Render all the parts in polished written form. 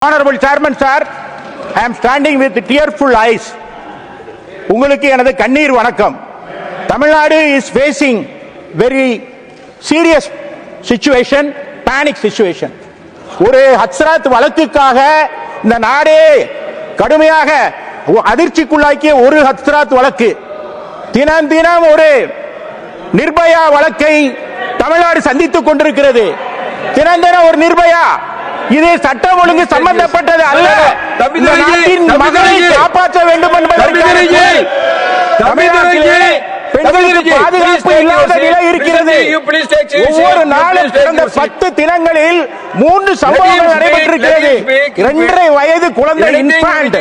Honorable Chairman sir, I am standing with tearful eyes. உங்களுக்கு எனது கண்ணீர் வணக்கம். Tamil Nadu is facing very serious situation, panic situation. ஒரு ஹத்ராத் வழக்குக்காக இந்த நாடே கடுமையாக அதிர்ச்சிக்குள்ளாக்கிய ஒரு ஹத்ராத் வழக்கு. தினம் தினம் ஒரு நிர்பயா வழக்கை தமிழ்நாடு சந்தித்துக் கொண்டிருக்கிறது. தினம் தினம் ஒரு நிர்பயா. இது சட்டம் ஒழுங்கு சம்பந்தப்பட்டது அல்ல. நாட்டின் மக்களை காப்பாற்ற வேண்டும் என்பதற்காக தமிழ்நாட்டிலே பெண்களுக்கு பாதுகாப்பு இல்லாத நிலை இருக்கிறது. ஒவ்வொரு நாளும் கடந்த 10 தினங்களில் 3 சம்பவங்கள் நடைபெற்றிருக்கிறது. 2.5 வயது குழந்தை இன்ஃபன்ட்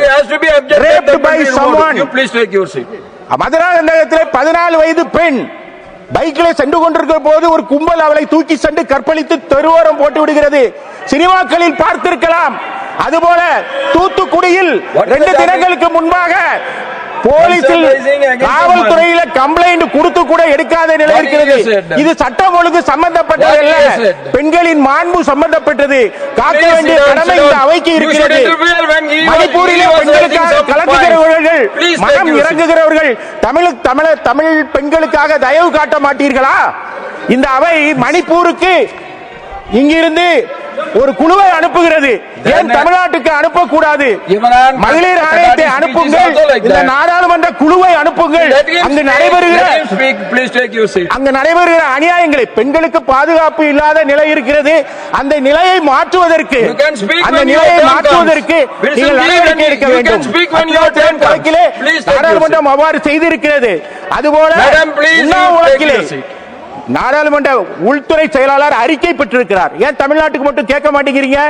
raped by someone. மதுராந்தகத்திலே 14 வயது பெண் பைக்கில் சென்று கொண்டிருக்கிற போது ஒரு கும்பல் அவளை தூக்கி சென்று கற்பழித்து தெருவோரம் போட்டு விடுகிறது. சினிமாக்களில் பார்த்திருக்கலாம். அதுபோல தூத்துக்குடியில் 2 தினங்களுக்கு முன்பாக போலீசில் காவல்துறையில கம்ப்ளைண்ட் கொடுத்து கூட எடுக்காத நிலை இருக்கிறது. இது சட்டம் ஒழுங்கு சம்பந்தப்பட்டதல்ல, பெண்களின் மாண்பு சம்பந்தப்பட்டது. காக்க வேண்டிய கடமை இந்த அவைக்கு இருக்கிறது. மணிப்பூரிலே பெண்களுக்காக கலக்குகிறவர்கள், மனம் இறங்குகிறவர்கள் தமிழ் பெண்களுக்காக தயவு காட்ட மாட்டீர்களா? இந்த அவை மணிப்பூருக்கு இங்கிருந்து ஒரு குழுவை அனுப்புகிறது. ஏன் தமிழ்நாட்டுக்கு அனுப்பக்கூடாது? மகளிர் ஆணையத்தை அனுப்புங்கள், இந்த நாடாளுமன்ற குழுவை அனுப்புங்கள். அங்கு நடைபெறுகிற அநியாயங்களை, பெண்களுக்கு பாதுகாப்பு இல்லாத நிலை இருக்கிறது. அந்த நிலையை மாற்றுவதற்கு நீங்கள் நடவடிக்கை எடுக்க வேண்டும். வழக்கிலே நாடாளுமன்றம் அவ்வாறு செய்திருக்கிறது. அதுபோல வழக்கிலே நாடாளுமன்ற உள்துறை செயலாளர் அறிக்கை பெற்றிருக்கிறார். ஏன் தமிழ்நாட்டுக்கு மட்டும் கேட்க மாட்டேங்கிறீங்க?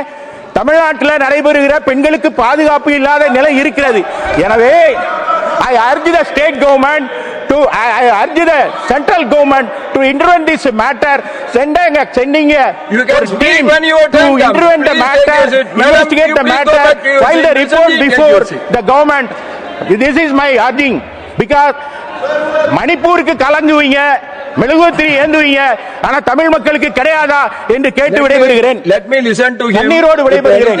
தமிழ்நாட்டில் நடைபெறுகிற பெண்களுக்கு பாதுகாப்பு இல்லாத நிலை இருக்கிறது. எனவே I urge the state government I urge the central government to intervene this matter, sending a you can speak when your turn to intervene the matter, investigate the matter, file the report before the government. This is my urging, because மணிப்பூருக்கு கலங்குவீங்க, மெழுகுவர்த்தி ஏந்துவீங்க, ஆனா தமிழ் மக்களுக்கு கிடையாதா என்று கேட்டு விடைபெறுகிறேன். Let me listen to him. கண்ணீரோடு விடைபெறுகிறேன்.